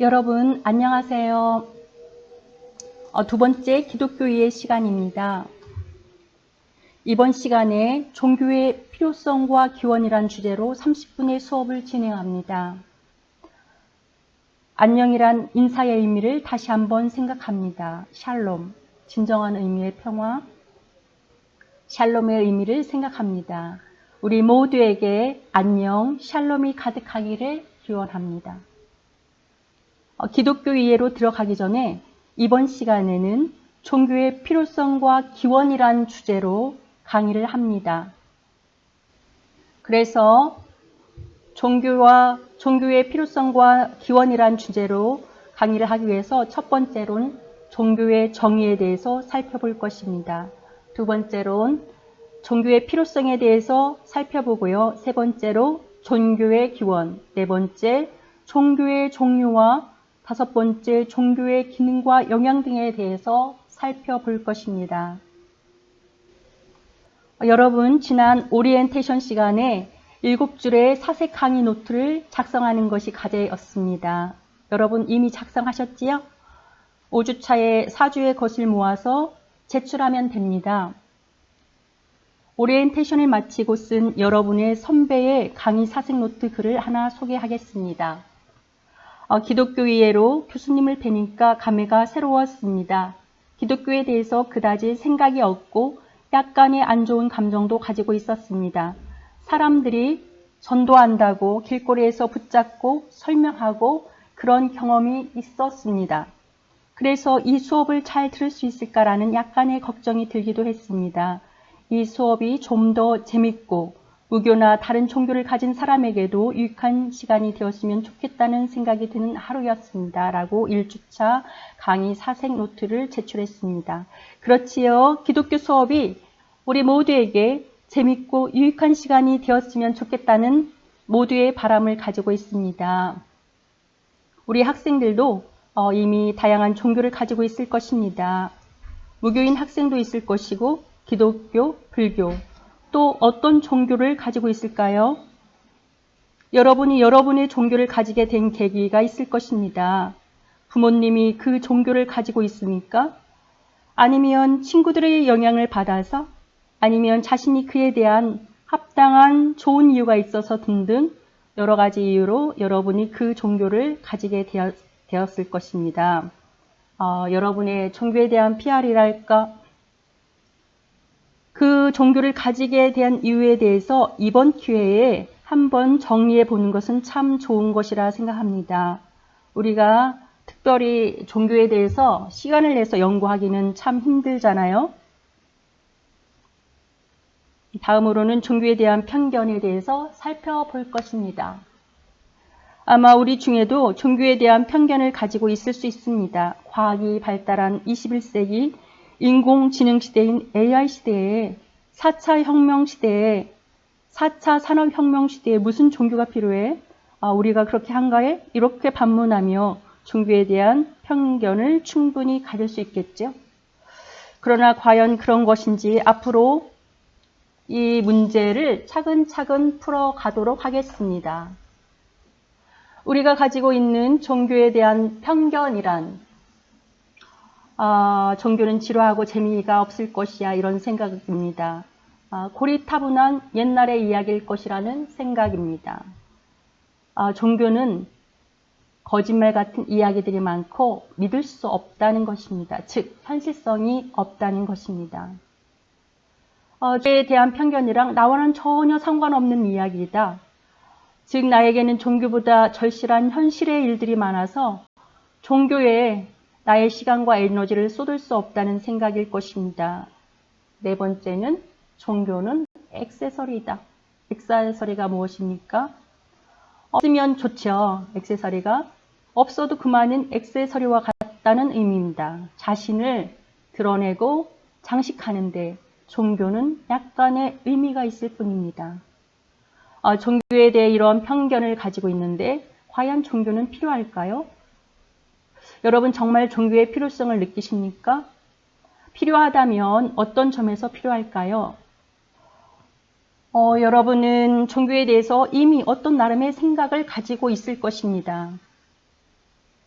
여러분 안녕하세요. 두 번째 기독교의 시간입니다. 이번 시간에 종교의 필요성과 기원이란 주제로 30분의 수업을 진행합니다. 안녕이란 인사의 의미를 다시 한번 생각합니다. 샬롬, 진정한 의미의 평화, 샬롬의 의미를 생각합니다. 우리 모두에게 안녕, 샬롬이 가득하기를 기원합니다. 기독교 이해로 들어가기 전에 이번 시간에는 종교의 필요성과 기원이란 주제로 강의를 합니다. 그래서 종교의 필요성과 기원이란 주제로 강의를 하기 위해서 첫 번째로는 종교의 정의에 대해서 살펴볼 것입니다. 두 번째로는 종교의 필요성에 대해서 살펴보고요. 세 번째로 종교의 기원, 네 번째 종교의 종류와 다섯 번째 종교의 기능과 영향 등에 대해서 살펴볼 것입니다. 여러분 지난 오리엔테이션 시간에 7줄의 사색 강의 노트를 작성하는 것이 과제였습니다. 여러분 이미 작성하셨지요? 5주차에 4주의 것을 모아서 제출하면 됩니다. 오리엔테이션을 마치고 쓴 여러분의 선배의 강의 사색 노트 글을 하나 소개하겠습니다. 기독교 이해로 교수님을 뵈니까 감회가 새로웠습니다. 기독교에 대해서 그다지 생각이 없고 약간의 안 좋은 감정도 가지고 있었습니다. 사람들이 전도한다고 길거리에서 붙잡고 설명하고 그런 경험이 있었습니다. 그래서 이 수업을 잘 들을 수 있을까라는 약간의 걱정이 들기도 했습니다. 이 수업이 좀 더 재밌고 무교나 다른 종교를 가진 사람에게도 유익한 시간이 되었으면 좋겠다는 생각이 드는 하루였습니다. 라고 1주차 강의 사색 노트를 제출했습니다. 그렇지요. 기독교 수업이 우리 모두에게 재밌고 유익한 시간이 되었으면 좋겠다는 모두의 바람을 가지고 있습니다. 우리 학생들도 이미 다양한 종교를 가지고 있을 것입니다. 무교인 학생도 있을 것이고 기독교, 불교, 또 어떤 종교를 가지고 있을까요? 여러분이 여러분의 종교를 가지게 된 계기가 있을 것입니다. 부모님이 그 종교를 가지고 있습니까? 아니면 친구들의 영향을 받아서? 아니면 자신이 그에 대한 합당한 좋은 이유가 있어서 등등 여러 가지 이유로 여러분이 그 종교를 가지게 되었을 것입니다. 여러분의 종교에 대한 PR이랄까? 그 종교를 가지게 대한 이유에 대해서 이번 기회에 한번 정리해 보는 것은 참 좋은 것이라 생각합니다. 우리가 특별히 종교에 대해서 시간을 내서 연구하기는 참 힘들잖아요. 다음으로는 종교에 대한 편견에 대해서 살펴볼 것입니다. 아마 우리 중에도 종교에 대한 편견을 가지고 있을 수 있습니다. 과학이 발달한 21세기 인공지능 시대인 AI 시대에 4차 혁명 시대에 4차 산업혁명 시대에 무슨 종교가 필요해? 우리가 그렇게 한가해? 이렇게 반문하며 종교에 대한 편견을 충분히 가질 수 있겠죠. 그러나 과연 그런 것인지 앞으로 이 문제를 차근차근 풀어가도록 하겠습니다. 우리가 가지고 있는 종교에 대한 편견이란 종교는 지루하고 재미가 없을 것이야 이런 생각입니다. 고리타분한 옛날의 이야기일 것이라는 생각입니다. 종교는 거짓말 같은 이야기들이 많고 믿을 수 없다는 것입니다. 즉 현실성이 없다는 것입니다. 종교에 대한 편견이랑 나와는 전혀 상관없는 이야기이다. 즉 나에게는 종교보다 절실한 현실의 일들이 많아서 종교에 나의 시간과 에너지를 쏟을 수 없다는 생각일 것입니다. 네 번째는 종교는 액세서리이다. 액세서리가 무엇입니까? 없으면 좋죠. 액세서리가. 없어도 그만은 액세서리와 같다는 의미입니다. 자신을 드러내고 장식하는데 종교는 약간의 의미가 있을 뿐입니다. 종교에 대해 이런 편견을 가지고 있는데 과연 종교는 필요할까요? 여러분 정말 종교의 필요성을 느끼십니까? 필요하다면 어떤 점에서 필요할까요? 여러분은 종교에 대해서 이미 어떤 나름의 생각을 가지고 있을 것입니다.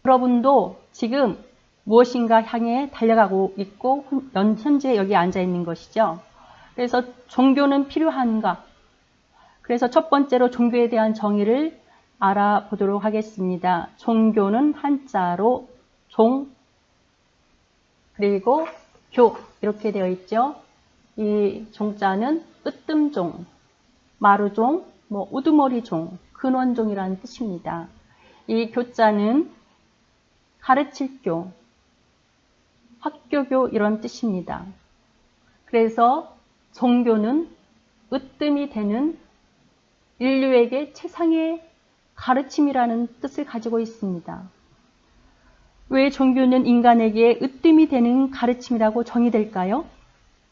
여러분도 지금 무엇인가 향해 달려가고 있고 현재 여기 앉아 있는 것이죠. 그래서 종교는 필요한가? 그래서 첫 번째로 종교에 대한 정의를 알아보도록 하겠습니다. 종교는 한자로 종, 그리고 교 이렇게 되어 있죠. 이 종자는 으뜸종, 마루종, 우두머리종, 근원종이라는 뜻입니다. 이 교자는 가르칠교, 학교교 이런 뜻입니다. 그래서 종교는 으뜸이 되는 인류에게 최상의 가르침이라는 뜻을 가지고 있습니다. 왜 종교는 인간에게 으뜸이 되는 가르침이라고 정의될까요?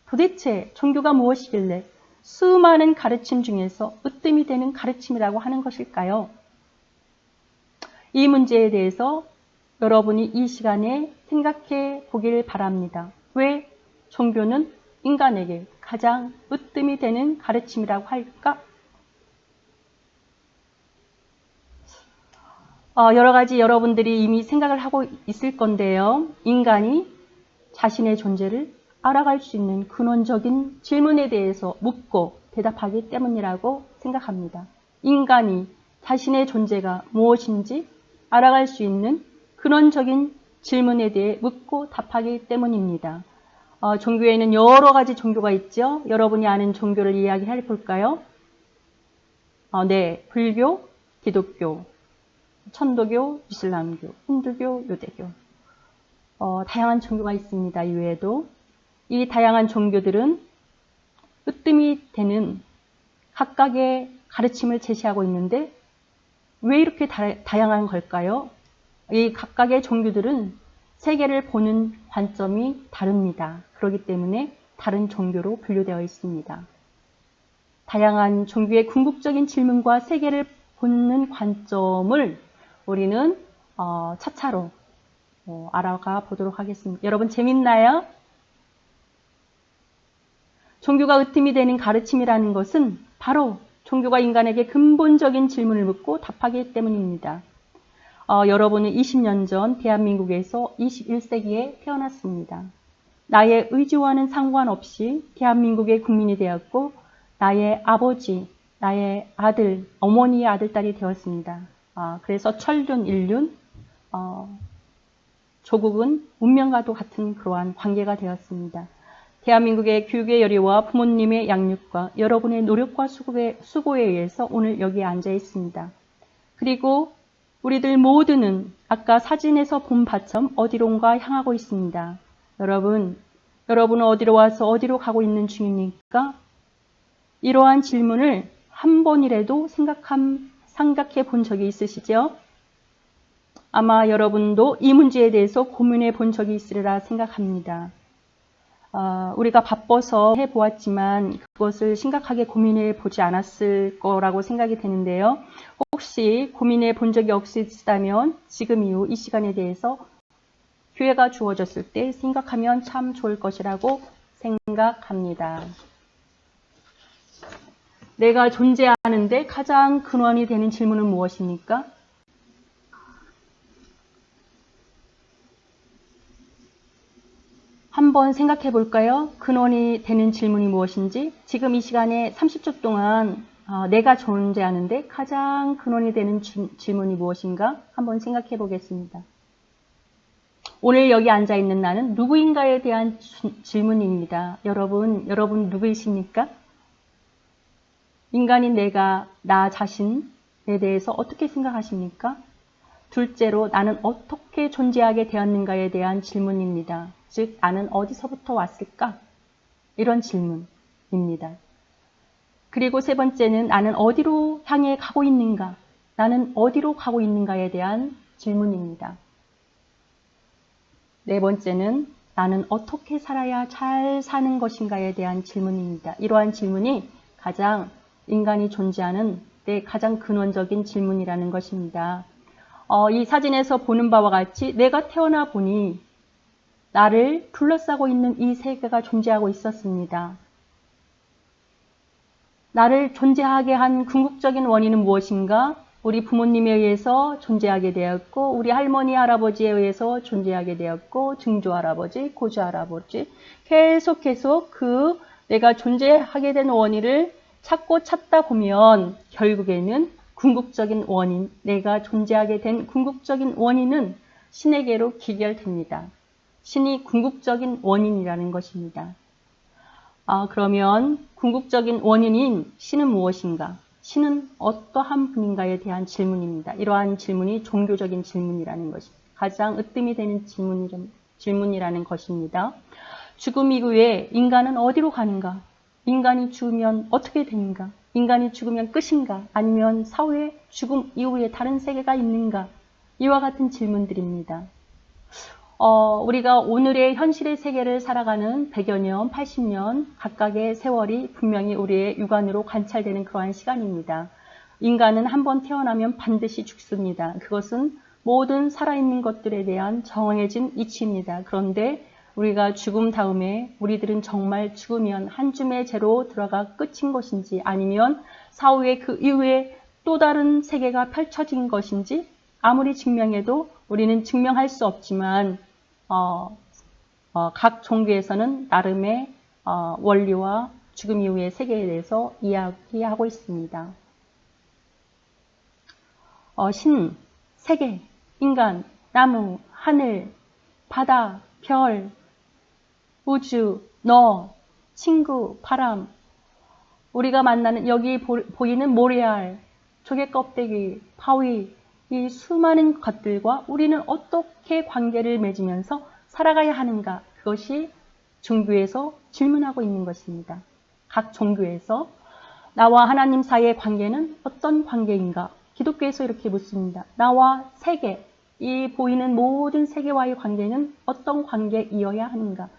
도대체 종교가 무엇이길래 수많은 가르침 중에서 으뜸이 되는 가르침이라고 하는 것일까요? 이 문제에 대해서 여러분이 이 시간에 생각해 보길 바랍니다. 왜 종교는 인간에게 가장 으뜸이 되는 가르침이라고 할까? 여러 가지 여러분들이 이미 생각을 하고 있을 건데요. 인간이 자신의 존재를 알아갈 수 있는 근원적인 질문에 대해서 묻고 대답하기 때문이라고 생각합니다. 인간이 자신의 존재가 무엇인지 알아갈 수 있는 근원적인 질문에 대해 묻고 답하기 때문입니다. 종교에는 여러 가지 종교가 있죠. 여러분이 아는 종교를 이야기해 볼까요? 네, 불교, 기독교, 천도교, 이슬람교, 힌두교, 유대교. 다양한 종교가 있습니다. 이외에도. 이 다양한 종교들은 으뜸이 되는 각각의 가르침을 제시하고 있는데 왜 이렇게 다양한 걸까요? 이 각각의 종교들은 세계를 보는 관점이 다릅니다. 그렇기 때문에 다른 종교로 분류되어 있습니다. 다양한 종교의 궁극적인 질문과 세계를 보는 관점을 우리는 차차로 알아가 보도록 하겠습니다. 여러분 재밌나요? 종교가 으뜸이 되는 가르침이라는 것은 바로 종교가 인간에게 근본적인 질문을 묻고 답하기 때문입니다. 여러분은 20년 전 대한민국에서 21세기에 태어났습니다. 나의 의지와는 상관없이 대한민국의 국민이 되었고 나의 아버지, 나의 아들, 어머니의 아들, 딸이 되었습니다. 그래서 철륜, 인륜, 조국은 운명과도 같은 그러한 관계가 되었습니다. 대한민국의 교육의 열의와 부모님의 양육과 여러분의 노력과 수고에 의해서 오늘 여기에 앉아 있습니다. 그리고 우리들 모두는 아까 사진에서 본 바처럼 어디론가 향하고 있습니다. 여러분은 어디로 와서 어디로 가고 있는 중입니까? 이러한 질문을 한 번이라도 생각해 본 적이 있으시죠? 아마 여러분도 이 문제에 대해서 고민해 본 적이 있으리라 생각합니다. 우리가 바빠서 해보았지만 그것을 심각하게 고민해 보지 않았을 거라고 생각이 되는데요. 혹시 고민해 본 적이 없으시다면 지금 이후 이 시간에 대해서 기회가 주어졌을 때 생각하면 참 좋을 것이라고 생각합니다. 내가 존재하는데 가장 근원이 되는 질문은 무엇입니까? 한번 생각해 볼까요? 근원이 되는 질문이 무엇인지. 지금 이 시간에 30초 동안 내가 존재하는데 가장 근원이 되는 질문이 무엇인가? 한번 생각해 보겠습니다. 오늘 여기 앉아 있는 나는 누구인가에 대한 질문입니다. 여러분 누구이십니까? 인간인 내가 나 자신에 대해서 어떻게 생각하십니까? 둘째로 나는 어떻게 존재하게 되었는가에 대한 질문입니다. 즉 나는 어디서부터 왔을까? 이런 질문입니다. 그리고 세 번째는 나는 어디로 향해 가고 있는가? 나는 어디로 가고 있는가에 대한 질문입니다. 네 번째는 나는 어떻게 살아야 잘 사는 것인가에 대한 질문입니다. 이러한 질문이 가장 인간이 존재하는 데 가장 근원적인 질문이라는 것입니다. 이 사진에서 보는 바와 같이 내가 태어나 보니 나를 둘러싸고 있는 이 세계가 존재하고 있었습니다. 나를 존재하게 한 궁극적인 원인은 무엇인가? 우리 부모님에 의해서 존재하게 되었고, 우리 할머니, 할아버지에 의해서 존재하게 되었고, 증조 할아버지, 고조 할아버지, 계속 그 내가 존재하게 된 원인을 찾고 찾다 보면 결국에는 궁극적인 원인, 내가 존재하게 된 궁극적인 원인은 신에게로 기결됩니다. 신이 궁극적인 원인이라는 것입니다. 그러면 궁극적인 원인인 신은 무엇인가? 신은 어떠한 분인가에 대한 질문입니다. 이러한 질문이 종교적인 질문이라는 것입니다. 가장 으뜸이 되는 질문이라는 것입니다. 죽음 이후에 인간은 어디로 가는가? 인간이 죽으면 어떻게 되는가? 인간이 죽으면 끝인가? 아니면 사후에 죽음 이후에 다른 세계가 있는가? 이와 같은 질문들입니다. 우리가 오늘의 현실의 세계를 살아가는 100여 년, 80년 각각의 세월이 분명히 우리의 육안으로 관찰되는 그러한 시간입니다. 인간은 한번 태어나면 반드시 죽습니다. 그것은 모든 살아있는 것들에 대한 정해진 이치입니다. 그런데 우리가 죽음 다음에 우리들은 정말 죽으면 한 줌의 죄로 들어가 끝인 것인지 아니면 사후에 그 이후에 또 다른 세계가 펼쳐진 것인지 아무리 증명해도 우리는 증명할 수 없지만 각 종교에서는 나름의 원리와 죽음 이후의 세계에 대해서 이야기하고 있습니다. 신, 세계, 인간, 나무, 하늘, 바다, 별, 우주, 너, 친구, 바람, 우리가 만나는 여기 보이는 모래알, 조개 껍데기, 바위, 이 수많은 것들과 우리는 어떻게 관계를 맺으면서 살아가야 하는가? 그것이 종교에서 질문하고 있는 것입니다. 각 종교에서 나와 하나님 사이의 관계는 어떤 관계인가? 기독교에서 이렇게 묻습니다. 나와 세계, 이 보이는 모든 세계와의 관계는 어떤 관계이어야 하는가?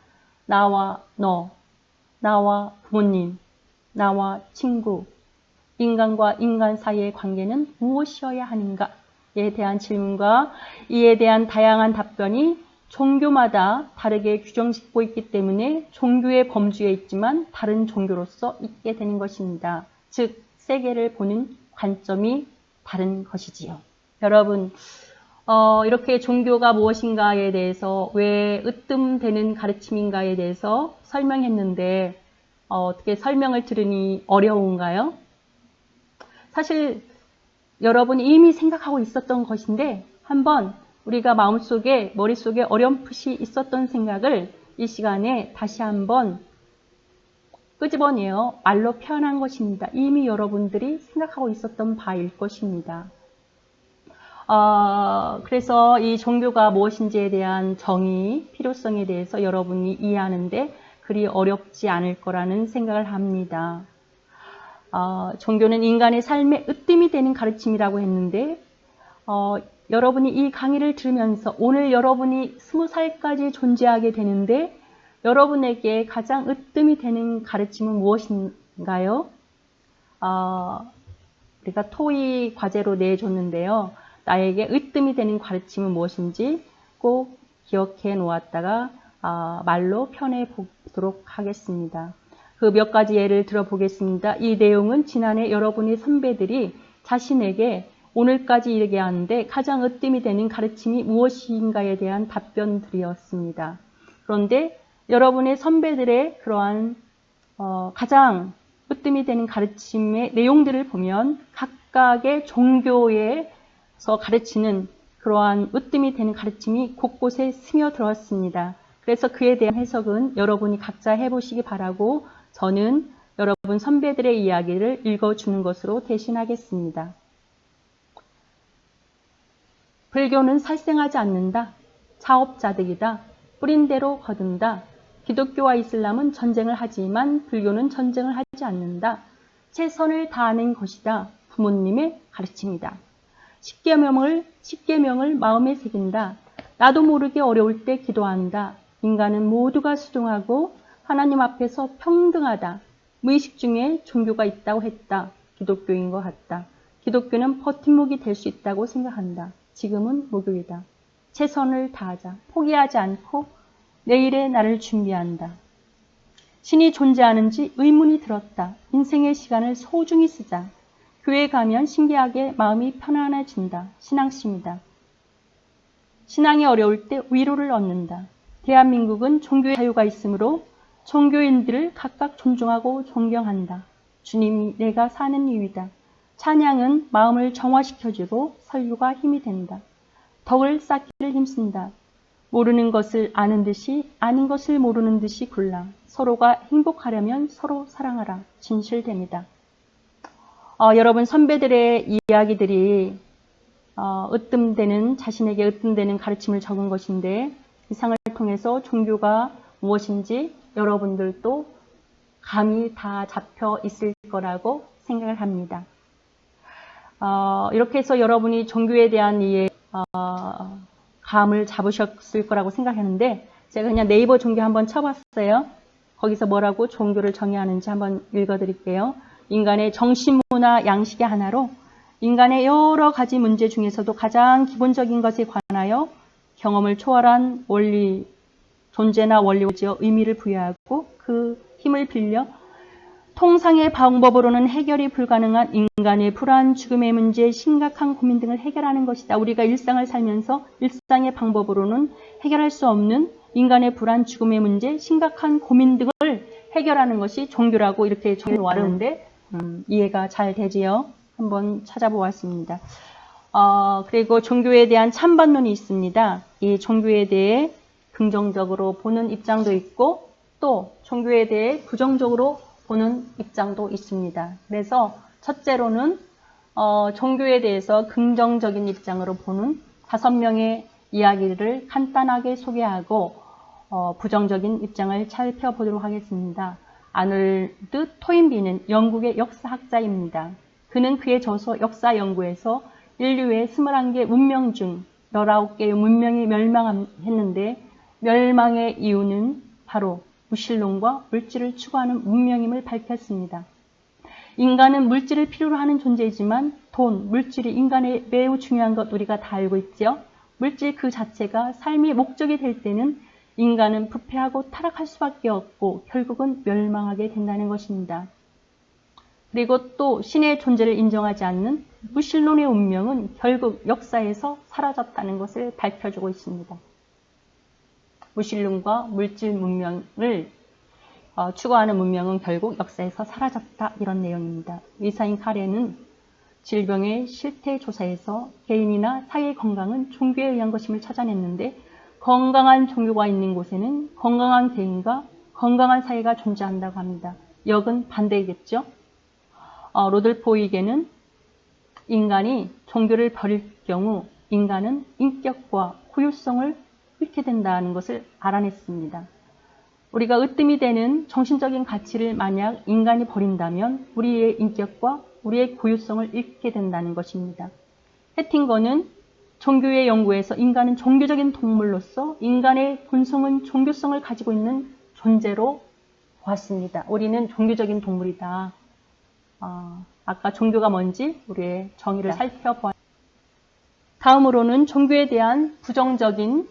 나와 너, 나와 부모님, 나와 친구, 인간과 인간 사이의 관계는 무엇이어야 하는가? 에 대한 질문과 이에 대한 다양한 답변이 종교마다 다르게 규정짓고 있기 때문에 종교의 범주에 있지만 다른 종교로서 있게 되는 것입니다. 즉, 세계를 보는 관점이 다른 것이지요. 여러분, 이렇게 종교가 무엇인가에 대해서 왜 으뜸되는 가르침인가에 대해서 설명했는데 어떻게 설명을 들으니 어려운가요? 사실 여러분이 이미 생각하고 있었던 것인데 한번 우리가 마음속에 머릿속에 어렴풋이 있었던 생각을 이 시간에 다시 한번 끄집어내어 말로 표현한 것입니다. 이미 여러분들이 생각하고 있었던 바일 것입니다. 그래서 이 종교가 무엇인지에 대한 정의, 필요성에 대해서 여러분이 이해하는데 그리 어렵지 않을 거라는 생각을 합니다. 종교는 인간의 삶에 으뜸이 되는 가르침이라고 했는데 여러분이 이 강의를 들으면서 오늘 여러분이 20살까지 존재하게 되는데 여러분에게 가장 으뜸이 되는 가르침은 무엇인가요? 우리가 토익 과제로 내줬는데요. 나에게 으뜸이 되는 가르침은 무엇인지 꼭 기억해 놓았다가 말로 표현해 보도록 하겠습니다. 그 몇 가지 예를 들어보겠습니다. 이 내용은 지난해 여러분의 선배들이 자신에게 오늘까지 이르게 하는데 가장 으뜸이 되는 가르침이 무엇인가에 대한 답변들이었습니다. 그런데 여러분의 선배들의 그러한 가장 으뜸이 되는 가르침의 내용들을 보면 각각의 종교에서 가르치는 그러한 으뜸이 되는 가르침이 곳곳에 스며들었습니다. 그래서 그에 대한 해석은 여러분이 각자 해보시기 바라고 저는 여러분 선배들의 이야기를 읽어주는 것으로 대신하겠습니다. 불교는 살생하지 않는다. 자업자득이다. 뿌린 대로 거둔다. 기독교와 이슬람은 전쟁을 하지만 불교는 전쟁을 하지 않는다. 최선을 다하는 것이다. 부모님의 가르침이다. 십계명을 마음에 새긴다. 나도 모르게 어려울 때 기도한다. 인간은 모두가 수등하고 하나님 앞에서 평등하다. 무의식 중에 종교가 있다고 했다. 기독교인 것 같다. 기독교는 버팀목이 될 수 있다고 생각한다. 지금은 목요이다. 최선을 다하자. 포기하지 않고 내일의 날을 준비한다. 신이 존재하는지 의문이 들었다. 인생의 시간을 소중히 쓰자. 교회 가면 신기하게 마음이 편안해진다. 신앙심이다. 신앙이 어려울 때 위로를 얻는다. 대한민국은 종교의 자유가 있으므로 종교인들을 각각 존중하고 존경한다. 주님이 내가 사는 이유이다. 찬양은 마음을 정화시켜주고 설교가 힘이 된다. 덕을 쌓기를 힘쓴다. 모르는 것을 아는 듯이 아닌 것을 모르는 듯이 굴라. 서로가 행복하려면 서로 사랑하라. 진실됩니다. 여러분 선배들의 이야기들이 자신에게 으뜸되는 가르침을 적은 것인데 이 상을 통해서 종교가 무엇인지 여러분들도 감이 다 잡혀 있을 거라고 생각을 합니다. 이렇게 해서 여러분이 종교에 대한 감을 잡으셨을 거라고 생각하는데 제가 그냥 네이버 종교 한번 쳐봤어요. 거기서 뭐라고 종교를 정의하는지 한번 읽어드릴게요. 인간의 정신문화 양식의 하나로 인간의 여러 가지 문제 중에서도 가장 기본적인 것에 관하여 경험을 초월한 원리, 존재나 원리에 의미를 부여하고 그 힘을 빌려 통상의 방법으로는 해결이 불가능한 인간의 불안, 죽음의 문제, 심각한 고민 등을 해결하는 것이다. 우리가 일상을 살면서 일상의 방법으로는 해결할 수 없는 인간의 불안, 죽음의 문제, 심각한 고민 등을 해결하는 것이 종교라고 이렇게 정의하는데 이해가 잘 되지요? 한번 찾아보았습니다. 그리고 종교에 대한 찬반론이 있습니다. 이 종교에 대해 긍정적으로 보는 입장도 있고 또 종교에 대해 부정적으로 보는 입장도 있습니다. 그래서 첫째로는 종교에 대해서 긍정적인 입장으로 보는 5명의 이야기를 간단하게 소개하고 부정적인 입장을 살펴보도록 하겠습니다. 아놀드 토인비는 영국의 역사학자입니다. 그는 그의 저서 역사 연구에서 인류의 21개 문명 중 19개의 문명이 멸망했는데 멸망의 이유는 바로 무신론과 물질을 추구하는 문명임을 밝혔습니다. 인간은 물질을 필요로 하는 존재이지만 돈, 물질이 인간에 매우 중요한 것 우리가 다 알고 있죠. 물질 그 자체가 삶의 목적이 될 때는 인간은 부패하고 타락할 수밖에 없고 결국은 멸망하게 된다는 것입니다. 그리고 또 신의 존재를 인정하지 않는 무신론의 운명은 결국 역사에서 사라졌다는 것을 밝혀주고 있습니다. 무신론과 물질 문명을 추구하는 문명은 결국 역사에서 사라졌다 이런 내용입니다. 의사인 카레는 질병의 실태 조사에서 개인이나 사회의 건강은 종교에 의한 것임을 찾아냈는데 건강한 종교가 있는 곳에는 건강한 개인과 건강한 사회가 존재한다고 합니다. 역은 반대이겠죠. 로들포 이게는 인간이 종교를 버릴 경우 인간은 인격과 고유성을 잃게 된다는 것을 알아냈습니다. 우리가 으뜸이 되는 정신적인 가치를 만약 인간이 버린다면 우리의 인격과 우리의 고유성을 잃게 된다는 것입니다. 해팅거는 종교의 연구에서 인간은 종교적인 동물로서 인간의 본성은 종교성을 가지고 있는 존재로 보았습니다. 우리는 종교적인 동물이다. 아까 종교가 뭔지 우리의 정의를 살펴보았습니다. 다음으로는 종교에 대한 부정적인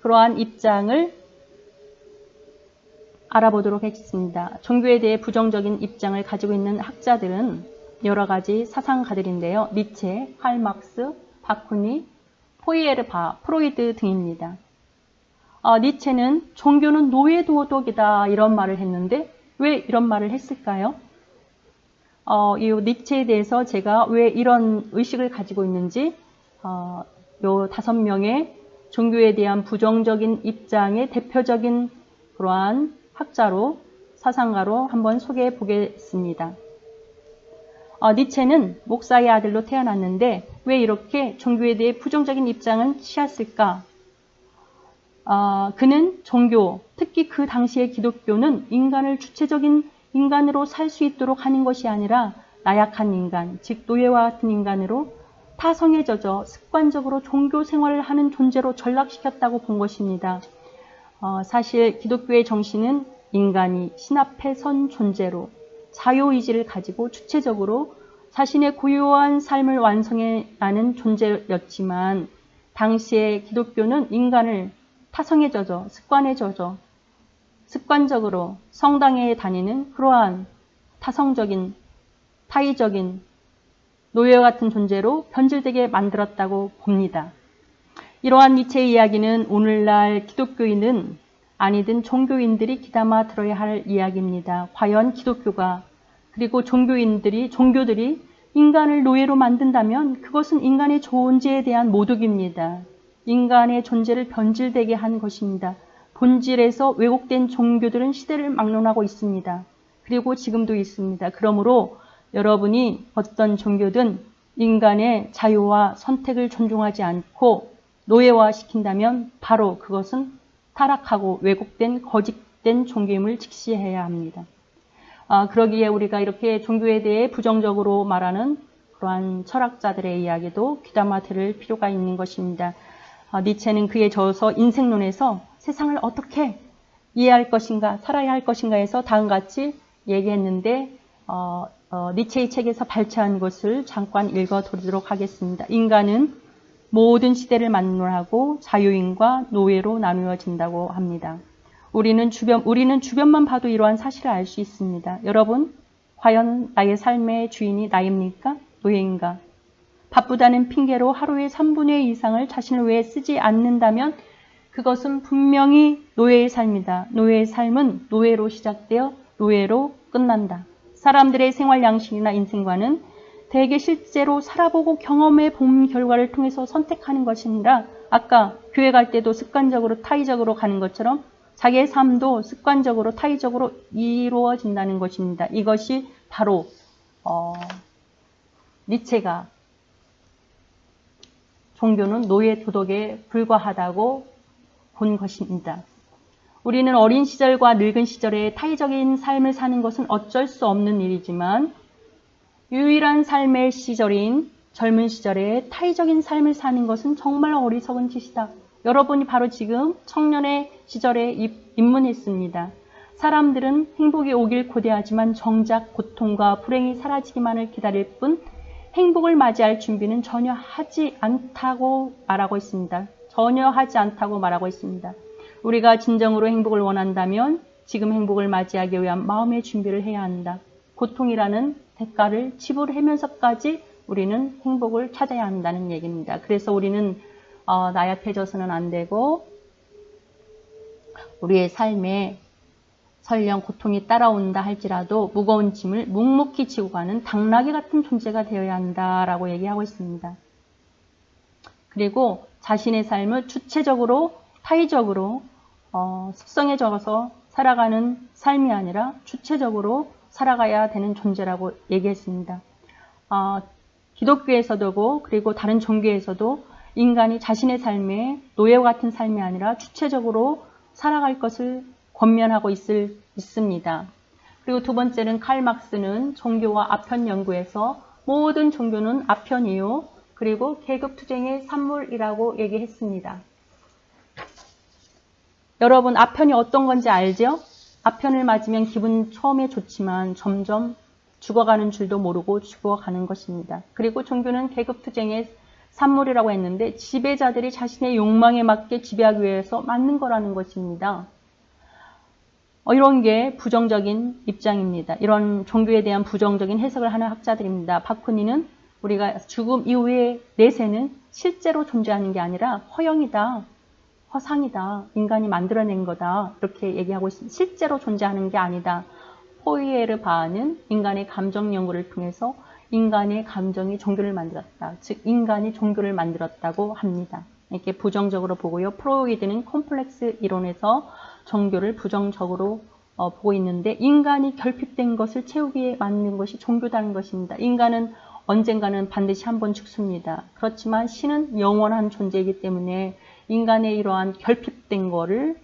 그러한 입장을 알아보도록 하겠습니다. 종교에 대해 부정적인 입장을 가지고 있는 학자들은 여러 가지 사상가들인데요. 니체, 칼 막스, 바쿠니, 포이에르바, 프로이드 등입니다. 니체는 종교는 노예 도덕이다 이런 말을 했는데 왜 이런 말을 했을까요? 이 니체에 대해서 제가 왜 이런 의식을 가지고 있는지 요 5명의 종교에 대한 부정적인 입장의 대표적인 그러한 학자로 사상가로 한번 소개해 보겠습니다. 니체는 목사의 아들로 태어났는데 왜 이렇게 종교에 대해 부정적인 입장을 취했을까? 그는 종교, 특히 그 당시의 기독교는 인간을 주체적인 인간으로 살 수 있도록 하는 것이 아니라 나약한 인간, 즉 노예와 같은 인간으로 타성에 젖어 습관적으로 종교 생활을 하는 존재로 전락시켰다고 본 것입니다. 사실 기독교의 정신은 인간이 신 앞에 선 존재로 자유의지를 가지고 주체적으로 자신의 고유한 삶을 완성해 나는 존재였지만 당시의 기독교는 인간을 타성에 젖어 습관에 젖어 습관적으로 성당에 다니는 그러한 타성적인 타의적인 노예와 같은 존재로 변질되게 만들었다고 봅니다. 이러한 니체의 이야기는 오늘날 기독교인은 아니든 종교인들이 귀담아 들어야 할 이야기입니다. 과연 기독교가 그리고 종교들이 인간을 노예로 만든다면 그것은 인간의 존재에 대한 모독입니다. 인간의 존재를 변질되게 한 것입니다. 본질에서 왜곡된 종교들은 시대를 막론하고 있습니다. 그리고 지금도 있습니다. 그러므로 여러분이 어떤 종교든 인간의 자유와 선택을 존중하지 않고 노예화시킨다면 바로 그것은 타락하고 왜곡된 거짓된 종교임을 직시해야 합니다. 그러기에 우리가 이렇게 종교에 대해 부정적으로 말하는 그러한 철학자들의 이야기도 귀담아 들을 필요가 있는 것입니다. 니체는 그에 저어서 인생론에서 세상을 어떻게 이해할 것인가, 살아야 할 것인가에서 다음같이 얘기했는데 니체의 책에서 발췌한 것을 잠깐 읽어드리도록 하겠습니다. 인간은 모든 시대를 막론하고 자유인과 노예로 나누어진다고 합니다. 우리는 주변만 봐도 이러한 사실을 알 수 있습니다. 여러분, 과연 나의 삶의 주인이 나입니까? 노예인가? 바쁘다는 핑계로 하루의 3분의 2 이상을 자신을 위해 쓰지 않는다면 그것은 분명히 노예의 삶이다. 노예의 삶은 노예로 시작되어 노예로 끝난다. 사람들의 생활 양식이나 인생관은 대개 실제로 살아보고 경험해 본 결과를 통해서 선택하는 것이 아니라 아까 교회 갈 때도 습관적으로 타의적으로 가는 것처럼 자기의 삶도 습관적으로 타의적으로 이루어진다는 것입니다. 이것이 바로 니체가 종교는 노예 도덕에 불과하다고 본 것입니다. 우리는 어린 시절과 늙은 시절에 타의적인 삶을 사는 것은 어쩔 수 없는 일이지만 유일한 삶의 시절인 젊은 시절에 타의적인 삶을 사는 것은 정말 어리석은 짓이다. 여러분이 바로 지금 청년의 시절에 입문했습니다. 사람들은 행복이 오길 고대하지만 정작 고통과 불행이 사라지기만을 기다릴 뿐 행복을 맞이할 준비는 전혀 하지 않다고 말하고 있습니다. 전혀 하지 않다고 말하고 있습니다. 우리가 진정으로 행복을 원한다면 지금 행복을 맞이하기 위한 마음의 준비를 해야 한다. 고통이라는 대가를 지불하면서까지 우리는 행복을 찾아야 한다는 얘기입니다. 그래서 우리는 나약해져서는 안 되고 우리의 삶에 설령 고통이 따라온다 할지라도 무거운 짐을 묵묵히 지고 가는 당나귀 같은 존재가 되어야 한다라고 얘기하고 있습니다. 그리고 자신의 삶을 주체적으로 타의적으로 습성에 적어서 살아가는 삶이 아니라 주체적으로 살아가야 되는 존재라고 얘기했습니다. 기독교에서도 그리고 다른 종교에서도 인간이 자신의 삶에 노예와 같은 삶이 아니라 주체적으로 살아갈 것을 권면하고 있습니다. 그리고 두 번째는 칼 막스는 종교와 아편 연구에서 모든 종교는 아편이요. 그리고 계급투쟁의 산물이라고 얘기했습니다. 여러분, 아편이 어떤 건지 알죠? 아편을 맞으면 기분 처음에 좋지만 점점 죽어가는 줄도 모르고 죽어가는 것입니다. 그리고 종교는 계급투쟁의 산물이라고 했는데 지배자들이 자신의 욕망에 맞게 지배하기 위해서 만든 거라는 것입니다. 이런 게 부정적인 입장입니다. 이런 종교에 대한 부정적인 해석을 하는 학자들입니다. 바쿠니는 우리가 죽음 이후의 내세는 실제로 존재하는 게 아니라 허영이다, 허상이다, 인간이 만들어낸 거다 이렇게 얘기하고 있습니다. 실제로 존재하는 게 아니다. 호이에르 바하는 인간의 감정 연구를 통해서 인간의 감정이 종교를 만들었다. 즉 인간이 종교를 만들었다고 합니다. 이렇게 부정적으로 보고요. 프로이드는 콤플렉스 이론에서 종교를 부정적으로 보고 있는데 인간이 결핍된 것을 채우기에 만든 것이 종교다는 것입니다. 인간은 언젠가는 반드시 한번 죽습니다. 그렇지만 신은 영원한 존재이기 때문에 인간의 이러한 결핍된 거를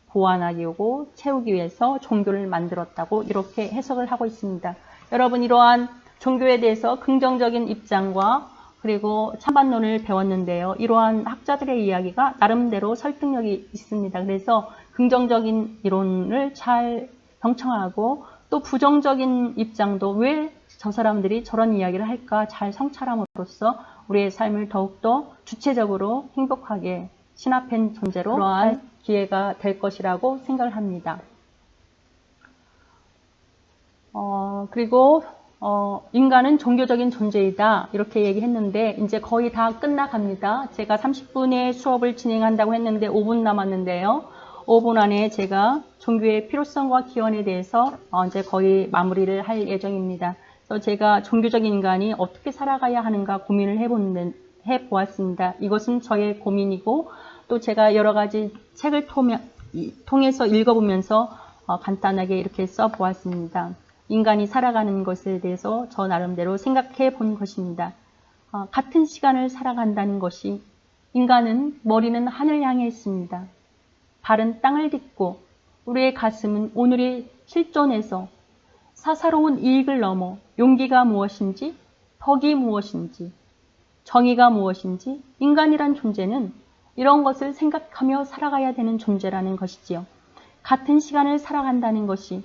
보완하고 채우기 위해서 종교를 만들었다고 이렇게 해석을 하고 있습니다. 여러분, 이러한 종교에 대해서 긍정적인 입장과 그리고 찬반론을 배웠는데요. 이러한 학자들의 이야기가 나름대로 설득력이 있습니다. 그래서 긍정적인 이론을 잘 경청하고 또 부정적인 입장도 왜 저 사람들이 저런 이야기를 할까 잘 성찰함으로써 우리의 삶을 더욱더 주체적으로 행복하게 신합한 존재로 그러한 기회가 될 것이라고 생각을 합니다. 그리고 인간은 종교적인 존재이다 이렇게 얘기했는데 이제 거의 다 끝나갑니다. 제가 30분의 수업을 진행한다고 했는데 5분 남았는데요. 5분 안에 제가 종교의 필요성과 기원에 대해서 이제 거의 마무리를 할 예정입니다. 그래서 제가 종교적인 인간이 어떻게 살아가야 하는가 고민을 해보았습니다. 이것은 저의 고민이고 또 제가 여러 가지 책을 통해서 읽어보면서 간단하게 이렇게 써보았습니다. 인간이 살아가는 것에 대해서 저 나름대로 생각해 본 것입니다. 같은 시간을 살아간다는 것이 인간은 머리는 하늘 향해 있습니다. 발은 땅을 딛고 우리의 가슴은 오늘의 실존에서 사사로운 이익을 넘어 용기가 무엇인지, 덕이 무엇인지, 정의가 무엇인지 인간이란 존재는 이런 것을 생각하며 살아가야 되는 존재라는 것이지요. 같은 시간을 살아간다는 것이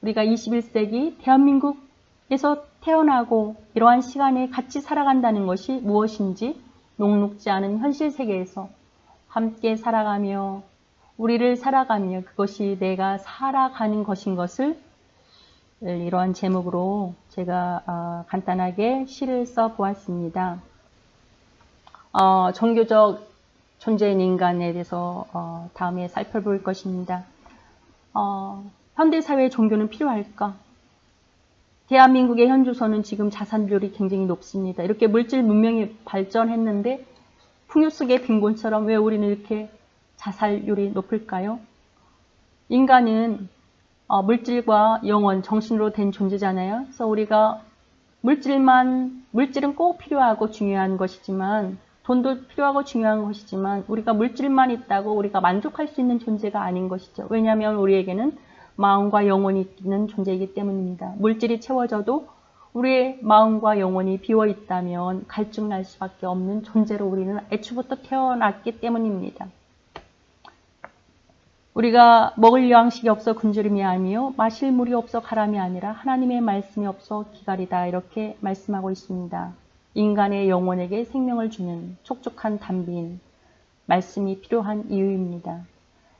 우리가 21세기 대한민국에서 태어나고 이러한 시간에 같이 살아간다는 것이 무엇인지 녹록지 않은 현실 세계에서 함께 살아가며 우리를 살아가며 그것이 내가 살아가는 것인 것을 이러한 제목으로 제가 간단하게 시를 써보았습니다. 종교적 존재인 인간에 대해서 다음에 살펴볼 것입니다. 현대사회에 종교는 필요할까? 대한민국의 현주소는 지금 자살률이 굉장히 높습니다. 이렇게 물질 문명이 발전했는데 풍요 속의 빈곤처럼 왜 우리는 이렇게 자살률이 높을까요? 인간은 물질과 영혼, 정신으로 된 존재잖아요. 그래서 우리가 물질은 꼭 필요하고 중요한 것이지만 돈도 필요하고 중요한 것이지만 우리가 물질만 있다고 우리가 만족할 수 있는 존재가 아닌 것이죠. 왜냐하면 우리에게는 마음과 영혼이 있는 존재이기 때문입니다. 물질이 채워져도 우리의 마음과 영혼이 비어 있다면 갈증날 수밖에 없는 존재로 우리는 애초부터 태어났기 때문입니다. 우리가 먹을 양식이 없어 굶주림이 아니요 마실 물이 없어 가람이 아니라 하나님의 말씀이 없어 기갈이다 이렇게 말씀하고 있습니다. 인간의 영혼에게 생명을 주는 촉촉한 담비인 말씀이 필요한 이유입니다.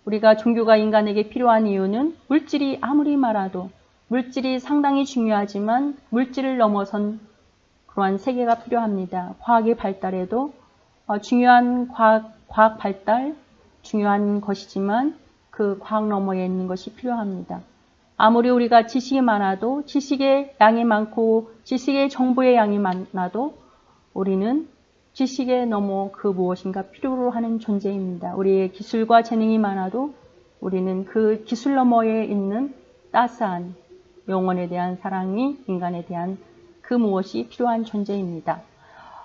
우리가 종교가 인간에게 필요한 이유는 물질이 아무리 많아도 물질이 상당히 중요하지만 물질을 넘어선 그러한 세계가 필요합니다. 과학의 발달에도 중요한 과학 발달, 중요한 것이지만 그 과학 너머에 있는 것이 필요합니다. 아무리 우리가 지식이 많아도 지식의 양이 많고 지식의 정보의 양이 많아도 우리는 지식에 넘어 그 무엇인가 필요로 하는 존재입니다. 우리의 기술과 재능이 많아도 우리는 그 기술 너머에 있는 따스한 영혼에 대한 사랑이 인간에 대한 그 무엇이 필요한 존재입니다.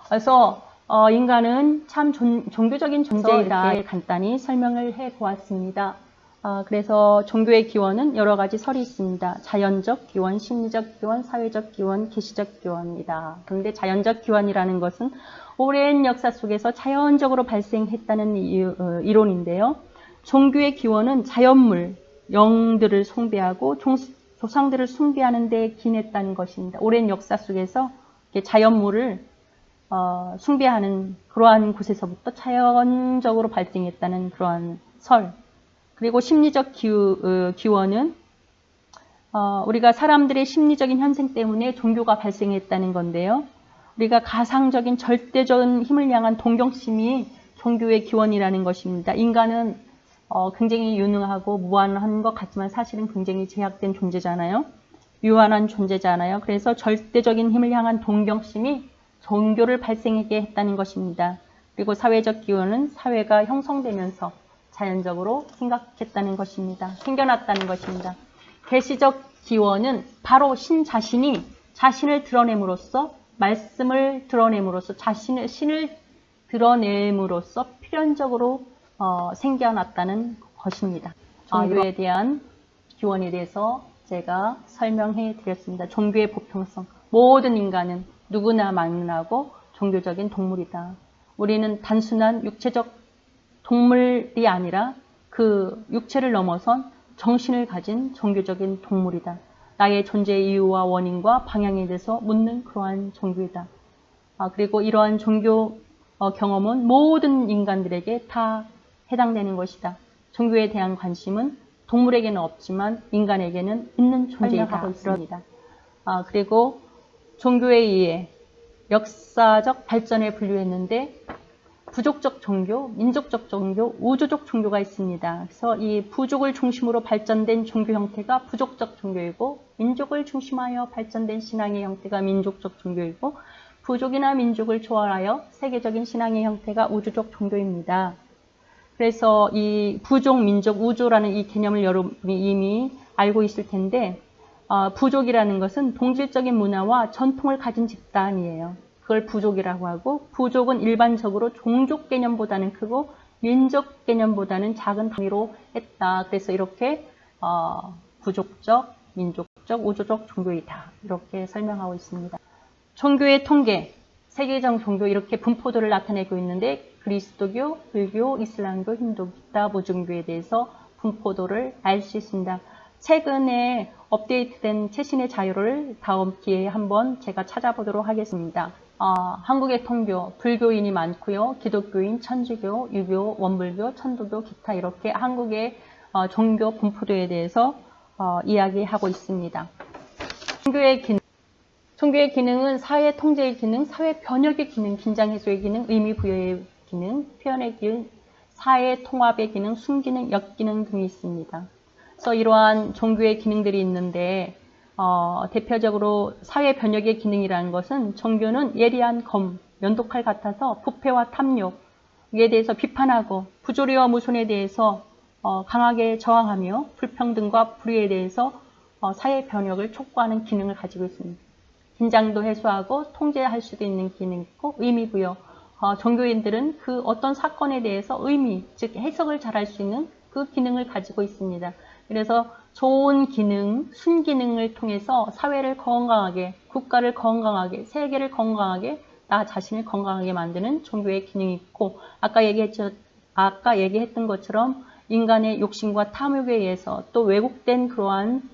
그래서 인간은 참 종교적인 존재이다 이렇게 간단히 설명을 해보았습니다. 그래서 종교의 기원은 여러 가지 설이 있습니다. 자연적 기원, 심리적 기원, 사회적 기원, 계시적 기원이다. 그런데 자연적 기원이라는 것은 오랜 역사 속에서 자연적으로 발생했다는 이론인데요. 종교의 기원은 자연물, 영들을 숭배하고 조상들을 숭배하는 데 기인했다는 것입니다. 오랜 역사 속에서 자연물을 숭배하는 그러한 곳에서부터 자연적으로 발생했다는 그러한 설. 그리고 심리적 기원은 우리가 사람들의 심리적인 현생 때문에 종교가 발생했다는 건데요. 우리가 가상적인 절대적인 힘을 향한 동경심이 종교의 기원이라는 것입니다. 인간은 굉장히 유능하고 무한한 것 같지만 사실은 굉장히 제약된 존재잖아요. 유한한 존재잖아요. 그래서 절대적인 힘을 향한 동경심이 종교를 발생하게 했다는 것입니다. 그리고 사회적 기원은 사회가 형성되면서 자연적으로 생겨났다는 것입니다. 계시적 기원은 바로 신 자신이 자신을 드러냄으로써 말씀을 드러냄으로써 신을 드러냄으로써 필연적으로 생겨났다는 것입니다. 종교에 대한 기원에 대해서 제가 설명해 드렸습니다. 종교의 보편성. 모든 인간은 누구나 만나고 종교적인 동물이다. 우리는 단순한 육체적 동물이 아니라 그 육체를 넘어선 정신을 가진 종교적인 동물이다. 나의 존재의 이유와 원인과 방향에 대해서 묻는 그러한 종교이다. 그리고 이러한 종교 경험은 모든 인간들에게 다 해당되는 것이다. 종교에 대한 관심은 동물에게는 없지만 인간에게는 있는 존재이다. 있습니다. 그리고 종교에 의해 역사적 발전에 분류했는데 부족적 종교, 민족적 종교, 우주적 종교가 있습니다. 그래서 이 부족을 중심으로 발전된 종교 형태가 부족적 종교이고 민족을 중심하여 발전된 신앙의 형태가 민족적 종교이고 부족이나 민족을 초월하여 세계적인 신앙의 형태가 우주적 종교입니다. 그래서 이 부족, 민족, 우주라는 이 개념을 여러분이 이미 알고 있을 텐데 부족이라는 것은 동질적인 문화와 전통을 가진 집단이에요. 그걸 부족이라고 하고 부족은 일반적으로 종족 개념보다는 크고 민족 개념보다는 작은 단위로 했다. 그래서 이렇게 부족적, 민족적, 우주적 종교이다. 이렇게 설명하고 있습니다. 종교의 통계, 세계적 종교 이렇게 분포도를 나타내고 있는데 그리스도교, 불교, 이슬람교, 힌두, 기타 모종교에 대해서 분포도를 알 수 있습니다. 최근에 업데이트된 최신의 자료를 다음 기회에 한번 제가 찾아보도록 하겠습니다. 한국의 통교, 불교인이 많고요. 기독교인, 천주교, 유교, 원불교, 천도교, 기타 이렇게 한국의 종교 분포도에 대해서 이야기하고 있습니다. 종교의 기능은 사회 통제의 기능, 사회 변혁의 기능, 긴장 해소의 기능, 의미 부여의 기능, 표현의 기능, 사회 통합의 기능, 순기능, 역기능 등이 있습니다. 그래서 이러한 종교의 기능들이 있는데 대표적으로 사회 변혁의 기능이라는 것은 종교는 예리한 검, 면도칼 같아서 부패와 탐욕에 대해서 비판하고 부조리와 무손에 대해서 강하게 저항하며 불평등과 불의에 대해서 사회 변혁을 촉구하는 기능을 가지고 있습니다. 긴장도 해소하고 통제할 수도 있는 기능이 있고 의미 부여. 종교인들은 그 어떤 사건에 대해서 의미, 즉 해석을 잘할 수 있는 그 기능을 가지고 있습니다. 그래서 좋은 기능, 순기능을 통해서 사회를 건강하게, 국가를 건강하게, 세계를 건강하게, 나 자신을 건강하게 만드는 종교의 기능이 있고 아까 얘기했던 것처럼 인간의 욕심과 탐욕에 의해서 또 왜곡된 그러한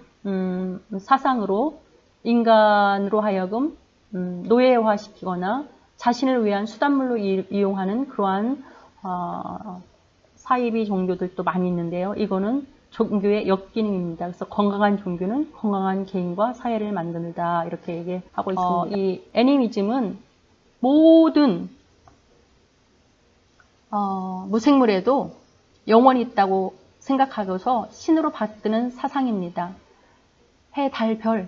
사상으로 인간으로 하여금 노예화시키거나 자신을 위한 수단물로 이용하는 그러한 사이비 종교들도 많이 있는데요. 이거는 종교의 역기능입니다. 그래서 건강한 종교는 건강한 개인과 사회를 만든다 이렇게 얘기하고 있습니다. 이 애니미즘은 모든 무생물에도 영혼이 있다고 생각하고서 신으로 받드는 사상입니다. 해, 달, 별,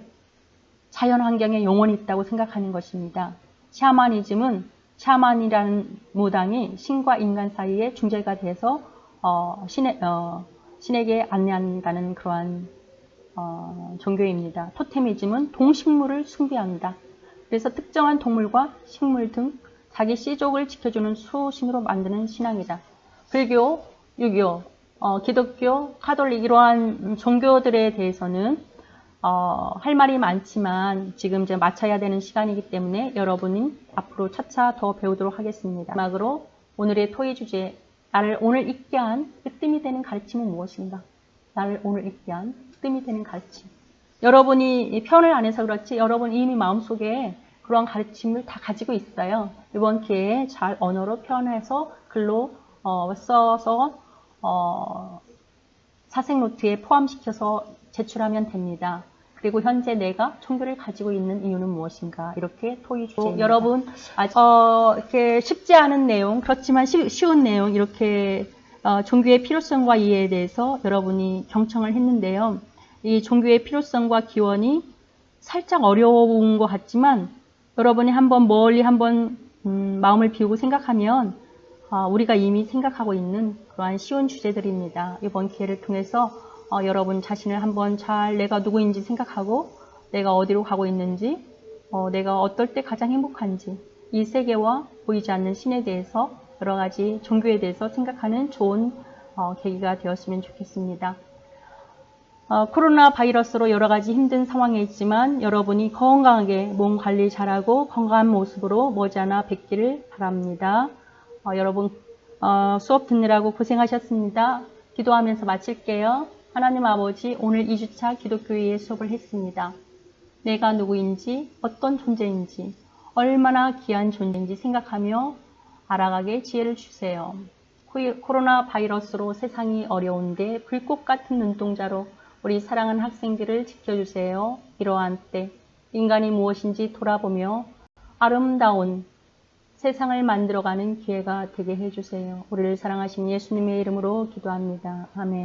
자연 환경에 영혼이 있다고 생각하는 것입니다. 샤머니즘은 샤먼이라는 무당이 신과 인간 사이에 중재가 돼서 신에게 안내한다는 그러한 종교입니다. 토테미즘은 동식물을 숭배한다. 그래서 특정한 동물과 식물 등 자기 씨족을 지켜주는 수호신으로 만드는 신앙이다. 불교, 유교, 기독교, 카톨릭 이러한 종교들에 대해서는 할 말이 많지만 지금 이제 마쳐야 되는 시간이기 때문에 여러분이 앞으로 차차 더 배우도록 하겠습니다. 마지막으로 오늘의 토의 주제, 나를 오늘 있게 한 으뜸이 되는 가르침은 무엇인가? 나를 오늘 있게 한 으뜸이 되는 가르침. 여러분이 표현을 안 해서 그렇지 여러분 이미 마음속에 그런 가르침을 다 가지고 있어요. 이번 기회에 잘 언어로 표현해서 글로 써서 사색 노트에 포함시켜서 제출하면 됩니다. 그리고 현재 내가 종교를 가지고 있는 이유는 무엇인가? 이렇게 토의 주제입니다. 여러분 이렇게 쉽지 않은 내용, 그렇지만 쉬운 내용 이렇게 종교의 필요성과 이해에 대해서 여러분이 경청을 했는데요. 이 종교의 필요성과 기원이 살짝 어려운 것 같지만 여러분이 한번 멀리 한번 마음을 비우고 생각하면 우리가 이미 생각하고 있는 그러한 쉬운 주제들입니다. 이번 기회를 통해서 여러분 자신을 한번 잘 내가 누구인지 생각하고 내가 어디로 가고 있는지 내가 어떨 때 가장 행복한지 이 세계와 보이지 않는 신에 대해서 여러 가지 종교에 대해서 생각하는 좋은 계기가 되었으면 좋겠습니다. 코로나 바이러스로 여러 가지 힘든 상황에 있지만 여러분이 건강하게 몸 관리 잘하고 건강한 모습으로 머지않아 뵙기를 바랍니다. 여러분 수업 듣느라고 고생하셨습니다. 기도하면서 마칠게요. 하나님 아버지, 오늘 2주차 기독교회의 수업을 했습니다. 내가 누구인지, 어떤 존재인지, 얼마나 귀한 존재인지 생각하며 알아가게 지혜를 주세요. 코로나 바이러스로 세상이 어려운데 불꽃 같은 눈동자로 우리 사랑하는 학생들을 지켜주세요. 이러한 때 인간이 무엇인지 돌아보며 아름다운 세상을 만들어가는 기회가 되게 해주세요. 우리를 사랑하신 예수님의 이름으로 기도합니다. 아멘.